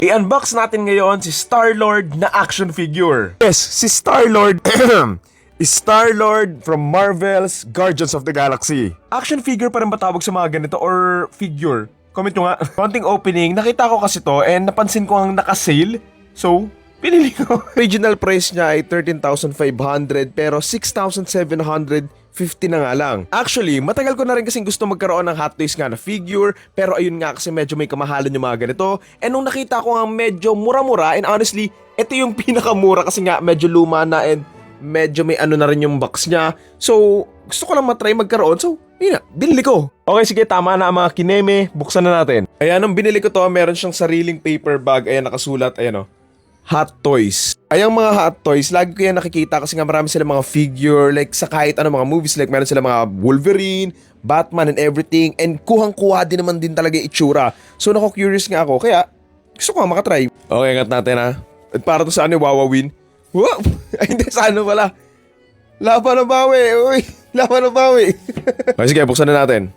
I-unbox natin ngayon si Star-Lord na action figure. Yes, si Star-Lord Star-Lord from Marvel's Guardians of the Galaxy. Action figure pa rin ba tawag sa mga ganito or figure? Comment nyo nga. Konting opening, nakita ko kasi to and napansin ko ang naka-sale. So, pinili ko. Original price niya ay 13,500 pero 6,750 na nga lang. Actually, matagal ko na rin kasing gusto magkaroon ng Hot Toys nga na figure, pero ayun nga kasi medyo may kamahalan yung mga ganito. And nung nakita ko nga medyo mura-mura, and honestly, ito yung pinakamura kasi nga medyo luma na and medyo may ano na rin yung box niya. So, gusto ko lang matry magkaroon. So, yun na, binili ko. Okay, sige, tama na ang mga kineme. Buksan na natin. Ayan, nung binili ko to, meron siyang sariling paper bag. Ayan, nakasulat, ayan o. Hot Toys. Ayang mga Hot Toys, lagi ko yan nakikita kasi nga marami sila mga figure, like sa kahit ano mga movies, like meron sila mga Wolverine, Batman and everything, and kuhang-kuha din naman din talaga yung itsura. So nako-curious nga ako, kaya gusto ko nga makatry. Okay, ingat natin ha. At para to sa ano, wawawin. Wow! Ay, hindi, sa ano pala. Laban ng bawi, uy! Laban ng bawi. Okay, sige, buksan na natin.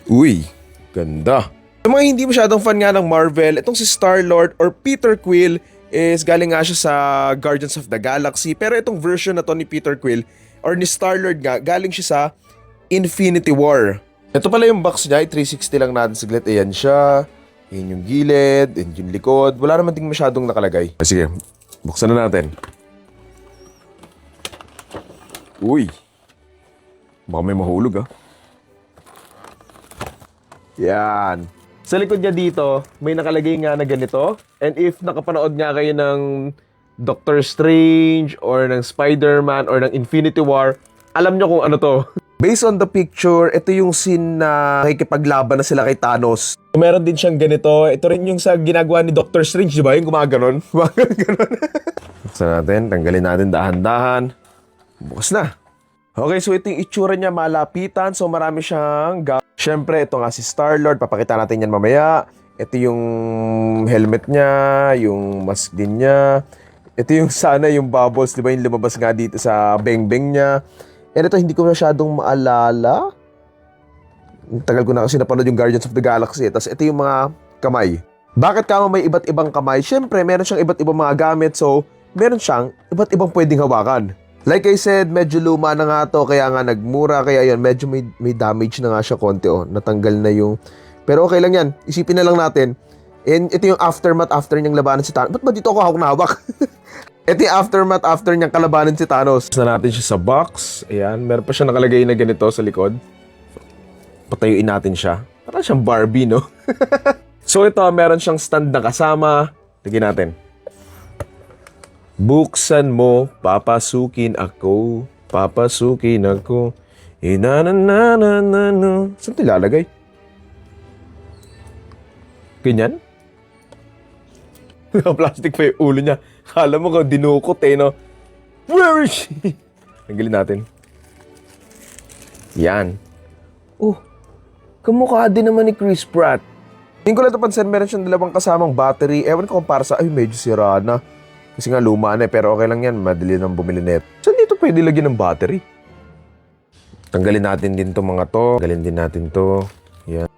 Uy, ganda. Sa mga hindi masyadong fan nga ng Marvel, itong si Star-Lord or Peter Quill is galing nga siya sa Guardians of the Galaxy. Pero itong version na to ni Peter Quill or ni Star-Lord nga, galing siya sa Infinity War. Ito pala yung box niya, 360 lang natin saglit. Ayan siya, ayan yung gilid, ayan yung likod. Wala naman ding masyadong nakalagay. Sige, buksan na natin. Uy, baka may mahulog ah. Yan. Sa likod niya dito, may nakalagay nga na ganito. And if nakapanood nga kayo ng Doctor Strange or ng Spider-Man or ng Infinity War, alam nyo kung ano to. Based on the picture, ito yung scene na nakikipaglaban na sila kay Thanos. Meron din siyang ganito. Ito rin yung sa ginagawa ni Doctor Strange, di ba? Yung gumaganon. Gumaganon. Buksan natin, tanggalin natin dahan-dahan. Bukas na. Okay, so ito yung itsura niya malapitan. So marami siyang Siyempre, ito nga si Star-Lord. Papakita natin yan mamaya. Ito yung helmet niya, yung mask din niya. Ito yung sana yung bubbles, di ba? Yung lumabas nga dito sa beng-beng niya. And ito, hindi ko masyadong maalala. Tagal ko na kasi napanood yung Guardians of the Galaxy. Tapos ito yung mga kamay. Bakit kamo may iba't ibang kamay? Siyempre, meron siyang iba't ibang mga gamit. So, meron siyang iba't ibang pwedeng hawakan. Like I said, medyo luma na nga to, kaya nga nagmura, kaya yun, medyo may damage na nga siya konti, oh. Natanggal na yung... Pero okay lang yan, isipin na lang natin. And ito yung aftermath after niyang labanan si Thanos. Ba't ba dito ako hawak na hawak? Ito yung aftermath after niyang kalabanan si Thanos. Na natin siya sa box. Ayan, meron pa siya nakalagay na ganito sa likod. Patayuin natin siya. Parang siyang Barbie, no? So ito, meron siyang stand na kasama. Tignan natin. Buksan mo, papasukin ako. Papasukin ako. Inanananano. Saan ito ilalagay? Ganyan? Plastic pa yung ulo niya. Kala mo ka dinukot eh, no? Where is she? Tanggalin natin. Yan. Oh, kamukha din naman ni Chris Pratt. Hindi ko lang napansin, meron siyang dalawang kasamang battery. Ewan ko kung para sa, ay medyo sira na. Kasi nga luma na eh, pero okay lang yan. Madali nang bumili net. Saan dito pwede lagyan ng battery? Tanggalin natin din to mga to. Tanggalin din natin to. Yan.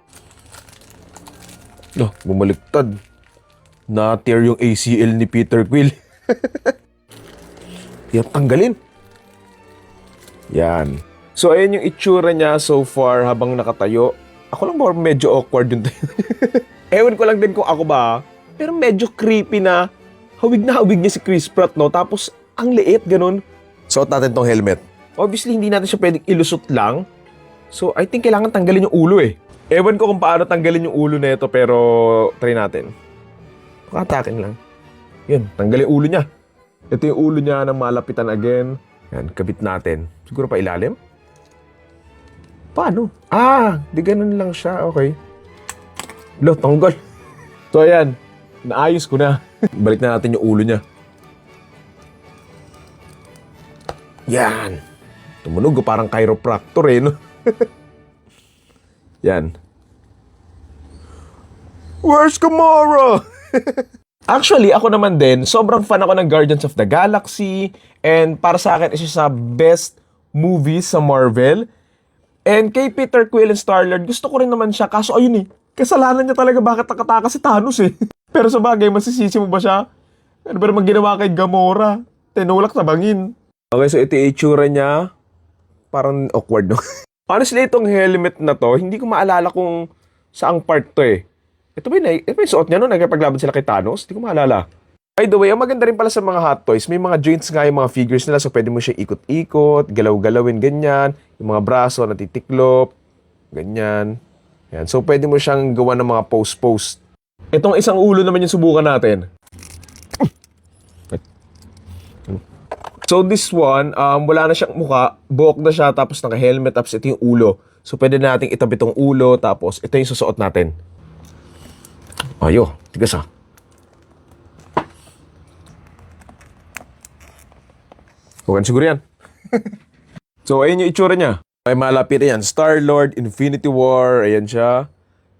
Oh, bumaliktad. Na-tear yung ACL ni Peter Quill. Yan, tanggalin. Yan. So, ayan yung itsura niya so far habang nakatayo. Ako lang ba medyo awkward yung tayo? Ewan ko lang din kung ako ba. Pero medyo creepy na. Hawig na hawig niya si Chris Pratt, no? Tapos, ang liit, ganun. Suot natin tong helmet. Obviously, hindi natin siya pwedeng ilusot lang. So, I think kailangan tanggalin yung ulo eh. Ewan ko kung paano tanggalin yung ulo na ito, pero try natin. Pakatakin lang. Yun, tanggalin yung ulo niya. Ito yung ulo niya na malapitan again. Yan, kabit natin. Siguro pa ilalim? Paano? Ah, di ganun lang siya. Okay. Lo, tanggal. So, ayan. Naayos ko na. Balik na natin yung ulo niya. Yan. Tumunog parang chiropractor eh, no? Yan. Where's Gamora? Actually, ako naman din, sobrang fan ako ng Guardians of the Galaxy. And para sa akin, isa sa best movies sa Marvel. And kay Peter Quill and Star-Lord, gusto ko rin naman siya. Kaso ayun eh, Kasalanan niya talaga bakit nakatakas si Thanos eh. Pero sa bagay, masisisi mo ba siya? Ano ba naman ginawa kay Gamora? Tinulak sa bangin. Okay, so ito yung itsura niya. Parang awkward, no? Honestly, itong helmet na to, hindi ko maalala kung saang part to eh. Ito ba yung suot niya no? Nagkapaglaban sila kay Thanos? Hindi ko maalala. By the way, ang maganda rin pala sa mga Hot Toys, may mga joints nga yung mga figures nila so pwede mo siya ikot-ikot, galaw-galawin, ganyan. Yung mga braso natitiklop, ganyan. Yan. So pwede mo siyang gawa ng mga pose-pose. Itong isang ulo naman yung subukan natin. So this one, wala na siyang muka, buhok na siya, tapos naka-helmet, tapos ito yung ulo. So pwede na nating itabi itong ulo, tapos ito yung susuot natin. Ayo, tigas ah. Huwag siguro yan. So, ayun yung itsura niya. May malapit yan. Star-Lord, Infinity War, ayan siya.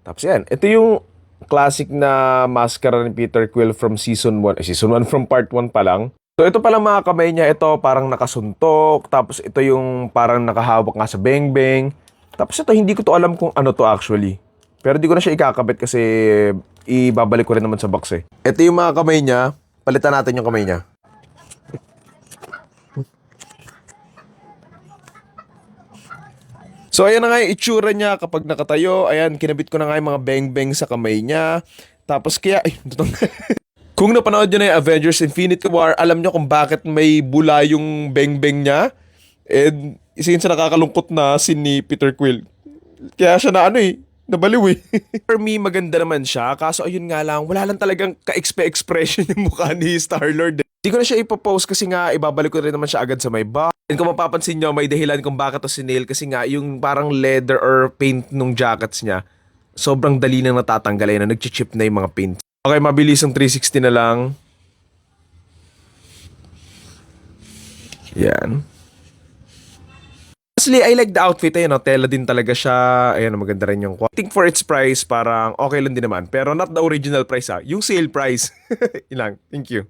Tapos yan, ito yung classic na maskara ni Peter Quill from Season 1. Season 1 from Part 1 pa lang. So, ito palang mga kamay niya, ito parang nakasuntok. Tapos ito yung parang nakahawak nga sa beng-beng. Tapos ito, hindi ko to alam kung ano to actually. Pero di ko na siya ikakabit kasi ibabalik ko rin naman sa box eh. Ito yung mga kamay niya. Palitan natin yung kamay niya. So, ayan na nga yung itsura niya kapag nakatayo. Ayan, kinabit ko na nga yung mga beng-beng sa kamay niya. Tapos kaya, kung napanood nyo na yung Avengers Infinity War, alam nyo kung bakit may bula yung beng-beng niya. And isa yun sa nakakalungkot na si ni Peter Quill. Kaya siya na nabaliw eh. For me, maganda naman siya. Kaso ayun nga lang, wala lang talagang ka-expression yung mukha ni Star-Lord. Hindi ko na siya ipopost kasi nga ibabalik ko rin naman siya agad sa may box. And kung mapapansin nyo, may dahilan kung bakit to sinale kasi nga yung parang leather or paint nung jackets niya, sobrang dali nang natatanggal na nag-chip na yung mga paint. Okay, mabilis ang 360 na lang. Yan. Honestly, I like the outfit. Ayan, tela din talaga siya. Ayan, maganda rin yung I think for its price, parang okay lang din naman. Pero not the original price Yung sale price. Ilang. Thank you.